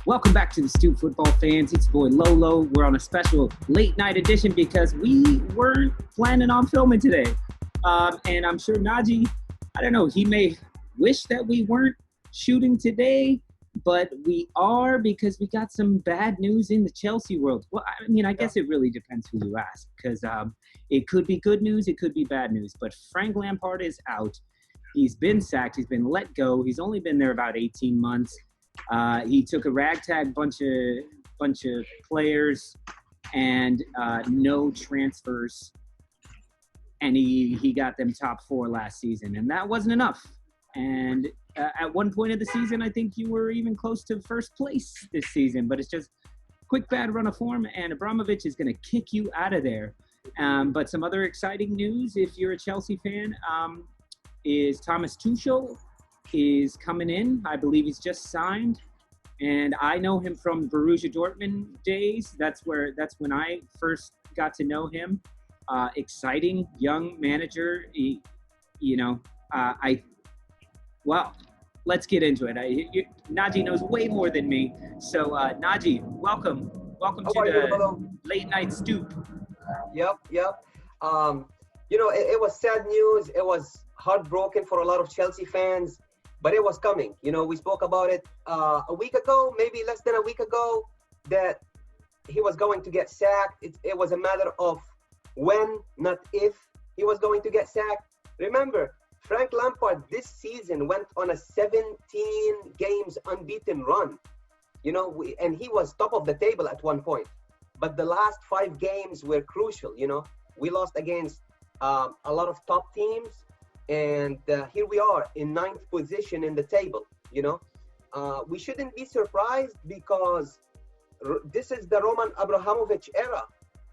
Welcome back to the Stoop Football fans. It's boy Lolo. We're on a special late night edition because we weren't planning on filming today. And I'm sure Naji, I don't know, he may wish that we weren't shooting today, but we are because we got some bad news in the Chelsea world. Well, I mean, I guess it really depends who you ask because it could be good news, it could be bad news. But Frank Lampard is out. He's been sacked. He's been let go. He's only been there about 18 months. He took a ragtag bunch of players and no transfers, and he got them top four last season, and that wasn't enough. And at one point of the season, I think you were even close to first place this season, but it's just quick bad run of form, and Abramovich is going to kick you out of there. But some other exciting news, if you're a Chelsea fan, is Thomas Tuchel is coming in. I believe he's just signed, and I know him from Borussia Dortmund days. That's when I first got to know him. Exciting young manager. Well, let's get into it. Naji knows way more than me. So Naji, welcome to the late night stoop. Yep. It was sad news. It was heartbroken for a lot of Chelsea fans, but it was coming. We spoke about it a week ago, maybe less than a week ago, that he was going to get sacked. It was a matter of when, not if, he was going to get sacked. Remember, Frank Lampard this season went on a 17 games unbeaten run, and he was top of the table at one point. But the last 5 games were crucial. We lost against a lot of top teams. And here we are in 9th position in the table, We shouldn't be surprised because this is the Roman Abramovich era.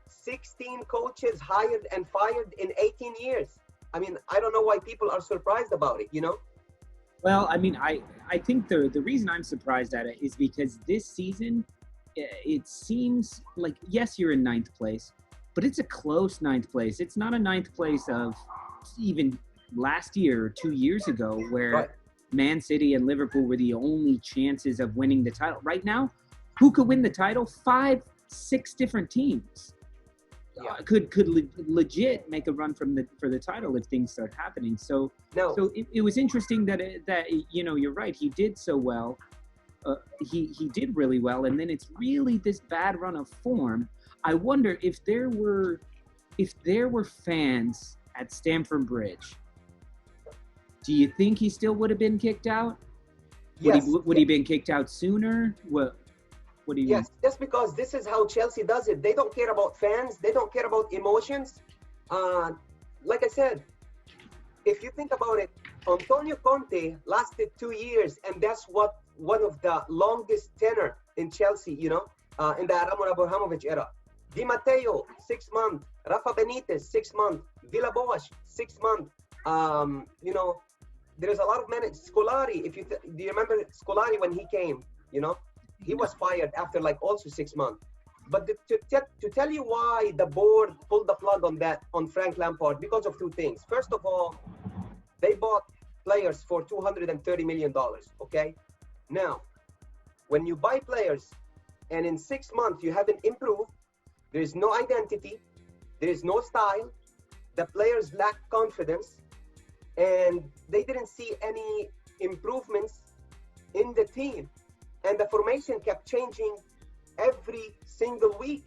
16 coaches hired and fired in 18 years. I mean, I don't know why people are surprised about it, Well, I mean, I think the reason I'm surprised at it is because this season, it seems like, yes, you're in 9th place, but it's a close 9th place. It's not a 9th place of even last year or 2 years ago where right. Man City and Liverpool were the only chances of winning the title. Right now, who could win the title? 5, 6 different teams could legit make a run for the title if things start happening. So it was interesting that you're right. He did so well. He did really well, and then it's really this bad run of form. I wonder if there were fans at Stamford Bridge. Do you think he still would have been kicked out? Yes. Would he been kicked out sooner? What do you mean? Yes, just because this is how Chelsea does it. They don't care about fans. They don't care about emotions. Like I said, if you think about it, Antonio Conte lasted 2 years, and that's one of the longest tenure in Chelsea, in the Roman Abramovich era. Di Matteo, 6 months. Rafa Benitez, 6 months. Villa Boas, 6 months. There's a lot of managers. Scolari, do you remember Scolari when he came? He was fired after also 6 months. But to tell you why the board pulled the plug on Frank Lampard, because of 2 things. First of all, they bought players for $230 million. Okay, now when you buy players and in 6 months you haven't improved, there is no identity, there is no style, the players lack confidence, and they didn't see any improvements in the team. And the formation kept changing every single week.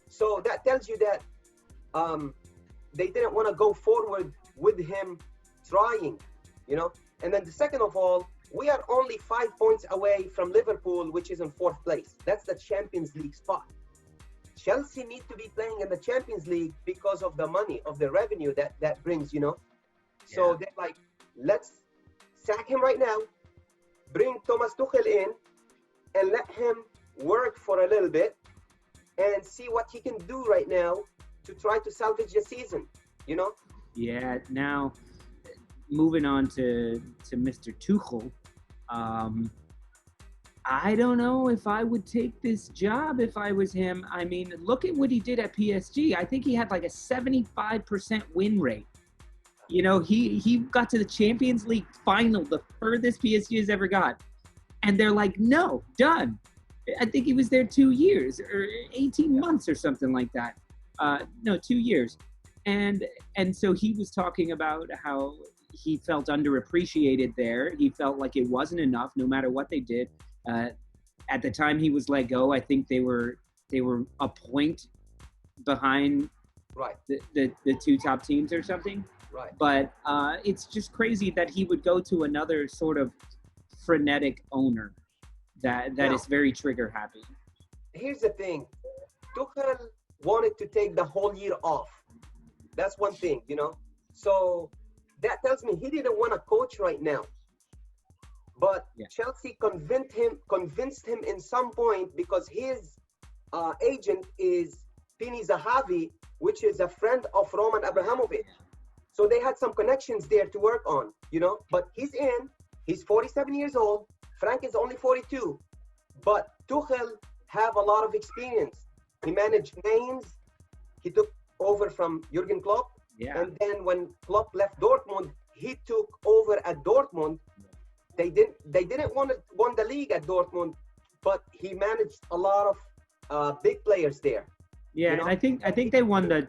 So that tells you that they didn't want to go forward with him trying, And then the second of all, we are only 5 points away from Liverpool, which is in 4th place. That's the Champions League spot. Chelsea need to be playing in the Champions League because of the money, of the revenue that brings, So they're like, let's sack him right now, bring Thomas Tuchel in, and let him work for a little bit and see what he can do right now to try to salvage the season, Yeah, now moving on to Mr. Tuchel, I don't know if I would take this job if I was him. I mean, look at what he did at PSG. I think he had like a 75% win rate. He got to the Champions League final, the furthest PSG has ever got. And they're like, no, done. I think he was there 2 years or 18 months or something like that. No, 2 years. And so he was talking about how he felt underappreciated there. He felt like it wasn't enough no matter what they did. At the time he was let go, I think they were a point behind Right. the two top teams or something. Right. But it's just crazy that he would go to another sort of frenetic owner that Now, is very trigger happy. here's the thing. Tuchel wanted to take the whole year off. That's one thing, you know. So that tells me he didn't want to coach right now. But Yeah. Chelsea convinced him in some point because his agent is Pini Zahavi, which is a friend of Roman Abramovich. So they had some connections there to work on, you know. But he's in. He's 47 years old. Frank is only 42. But Tuchel have a lot of experience. He managed names. He took over from Jurgen Klopp. Yeah. And then when Klopp left Dortmund, he took over at Dortmund. They didn't won the league at Dortmund, but he managed a lot of big players there. Yeah, You know? and I think they won the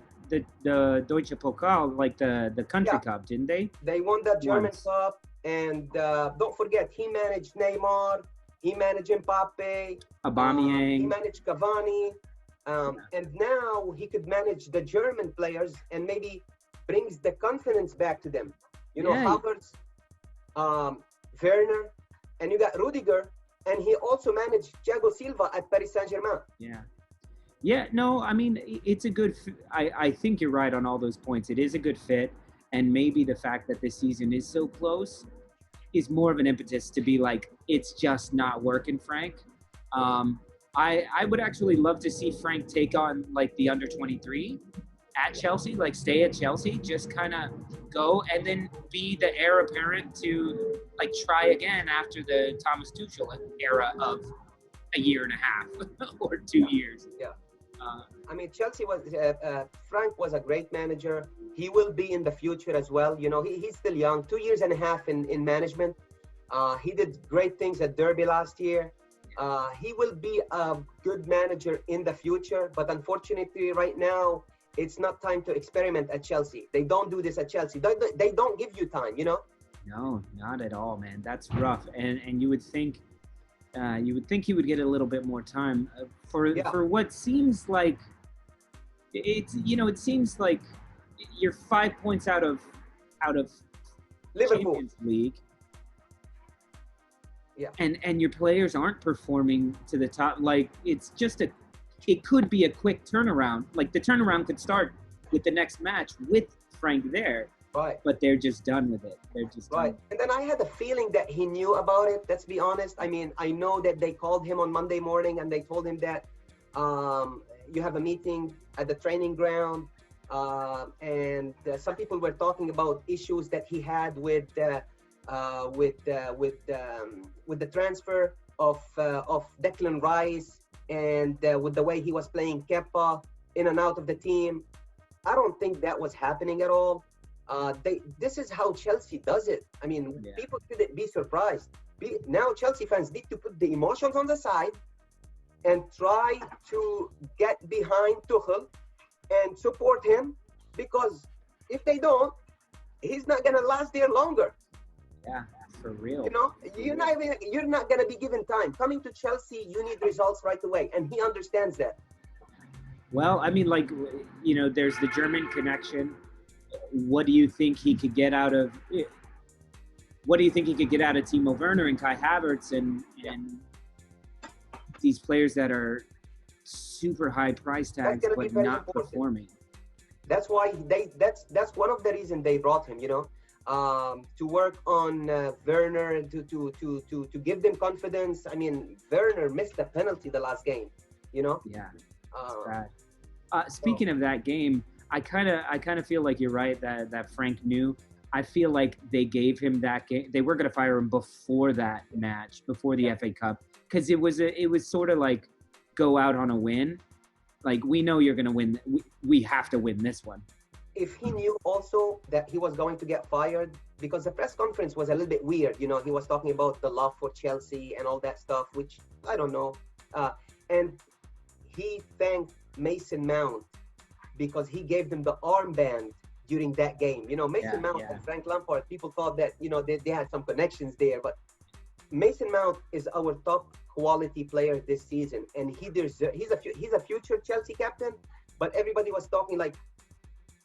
Deutsche Pokal, like the country cup, didn't they? They won the German Once. Cup, and don't forget, he managed Neymar, he managed Mbappe, Aubameyang. he managed Cavani, and now he could manage the German players and maybe brings the confidence back to them. You know, Yeah. Havertz, Werner, and you got Rudiger, and he also managed Thiago Silva at Paris Saint-Germain. Yeah. Yeah, no, I mean, it's a good I think you're right on all those points. It is a good fit, and maybe the fact that this season is so close is more of an impetus to be like, it's just not working, Frank. I would actually love to see Frank take on like the under 23 at Chelsea, like stay at Chelsea, just kind of go and then be the heir apparent to like try again after the Thomas Tuchel era of a year and a half or 2 years. Yeah. Uh, I mean, Chelsea was Frank was a great manager. He will be in the future as well. You know, he's still young, 2 years and a half in management. He did great things at Derby last year. He will be a good manager in the future, but unfortunately, right now, it's not time to experiment at Chelsea. They don't do this at Chelsea. They don't give you time, you know? No, not at all, man. That's rough. And you would think he would get a little bit more time for what seems like it seems like you're 5 points out of Liverpool. Champions League. Yeah. And your players aren't performing to the top. Like it could be a quick turnaround. Like the turnaround could start with the next match with Frank there. Right. But they're just done with it. They're just right. done. And then I had a feeling that he knew about it. Let's be honest. I mean, I know that they called him on Monday morning and they told him that you have a meeting at the training ground. And some people were talking about issues that he had with the transfer of Declan Rice and with the way he was playing Kepa in and out of the team. I don't think that was happening at all. This is how Chelsea does it. I mean, people shouldn't be surprised. Now Chelsea fans need to put the emotions on the side and try to get behind Tuchel and support him, because if they don't, he's not gonna last there longer. Yeah, for real. You know, you're not gonna be given time. Coming to Chelsea, you need results right away, and he understands that. Well, I mean, like, you know, there's the German connection. What do you think he could get out of? What do you think he could get out of Timo Werner and Kai Havertz and these players that are super high price tags but not performing? That's why that's one of the reasons they brought him. You know, to work on Werner, to give them confidence. I mean, Werner missed the penalty the last game. You know. Yeah. Bad. Speaking of that game, I kind of feel like you're right that Frank knew. I feel like they gave him that game. They were going to fire him before that match, before the FA Cup, because it was sort of like go out on a win. Like, we know you're going to win. We have to win this one. If he knew also that he was going to get fired, because the press conference was a little bit weird. You know, he was talking about the love for Chelsea and all that stuff, which I don't know. And he thanked Mason Mount because he gave them the armband during that game. You know, Mason Mount and Frank Lampard, people thought that, you know, they had some connections there, but Mason Mount is our top quality player this season, and he's a future Chelsea captain. But everybody was talking like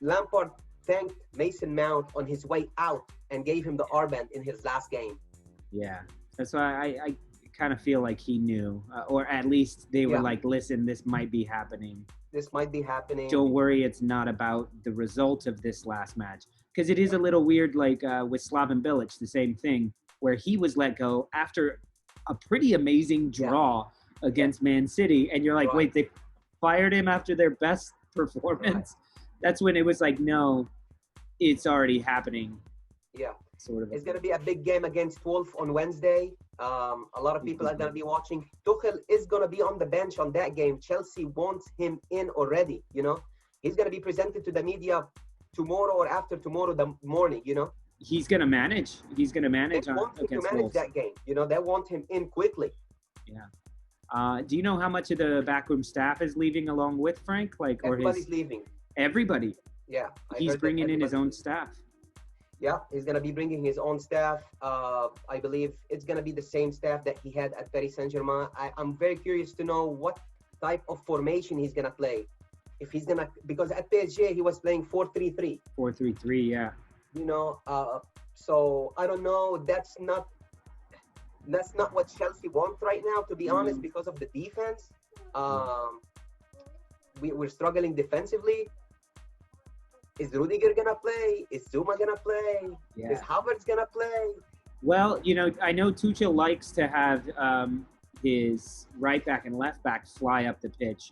Lampard thanked Mason Mount on his way out and gave him the armband in his last game. Yeah, that's why I kind of feel like he knew, or at least they were like, listen, this might be happening. This might be happening. Don't worry, it's not about the result of this last match. Because it is a little weird, like with Slaven Bilic, the same thing, where he was let go after a pretty amazing draw against Man City. And you're like, wait, they fired him after their best performance? That's when it was like, no, it's already happening. Yeah. Sort of. It's going to be a big game against Wolf on Wednesday. A lot of people are going to be watching. Tuchel is going to be on the bench on that game. Chelsea wants him in already, you know. He's going to be presented to the media tomorrow or after tomorrow the morning, you know. He's going to manage. He's going to manage against Wolves. That game. You know, they want him in quickly. Yeah. Do you know how much of the backroom staff is leaving along with Frank? Like, or everybody's leaving. Everybody. Yeah. He's bringing in his own staff. Yeah, he's going to be bringing his own staff. I believe it's going to be the same staff that he had at Paris Saint-Germain. I'm very curious to know what type of formation he's going to play. If he's going to, because at PSG, he was playing 4-3-3. 4-3-3, yeah. You know, so I don't know. That's not what Chelsea wants right now, to be honest, because of the defense. We're struggling defensively. Is Rudiger going to play? Is Zuma going to play? Yeah. Is Havertz going to play? Well, you know, I know Tuchel likes to have his right back and left back fly up the pitch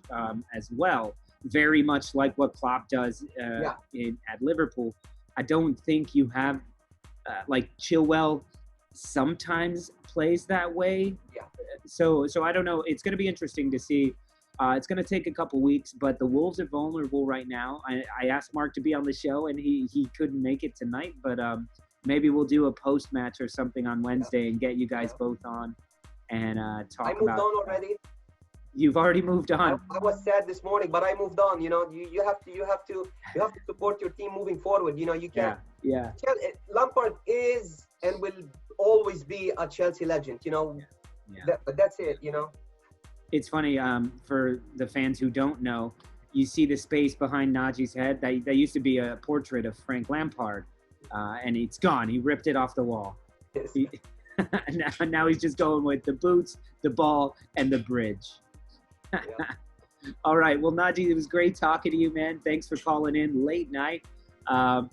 as well, very much like what Klopp does at Liverpool. I don't think you have, like, Chilwell sometimes plays that way. Yeah. So I don't know. It's going to be interesting to see. It's going to take a couple weeks, but the Wolves are vulnerable right now. I asked Mark to be on the show, and he couldn't make it tonight, but maybe we'll do a post-match or something on Wednesday and get you guys both on and talk about. I moved on already. You've already moved on. I was sad this morning, but I moved on. You know, you have to support your team moving forward. You know, you can't. Yeah. Lampard is and will always be a Chelsea legend. You know, but that's it. You know. It's funny, for the fans who don't know, you see the space behind Naji's head. That used to be a portrait of Frank Lampard, and it's gone. He ripped it off the wall. Yes. Now he's just going with the boots, the ball, and the bridge. All right. Well, Naji, it was great talking to you, man. Thanks for calling in late night. I'm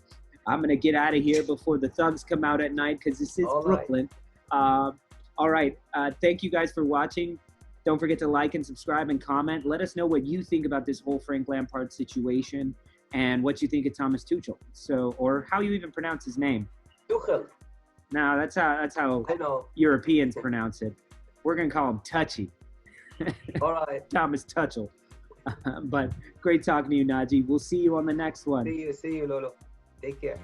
going to get out of here before the thugs come out at night because this is Brooklyn. All right. Thank you guys for watching. Don't forget to like and subscribe and comment. Let us know what you think about this whole Frank Lampard situation and what you think of Thomas Tuchel. Or how you even pronounce his name. Tuchel. No, that's how I know. Europeans pronounce it. We're going to call him Touchy. All right. Thomas Tuchel. But great talking to you, Naji. We'll see you on the next one. See you, Lolo. Take care.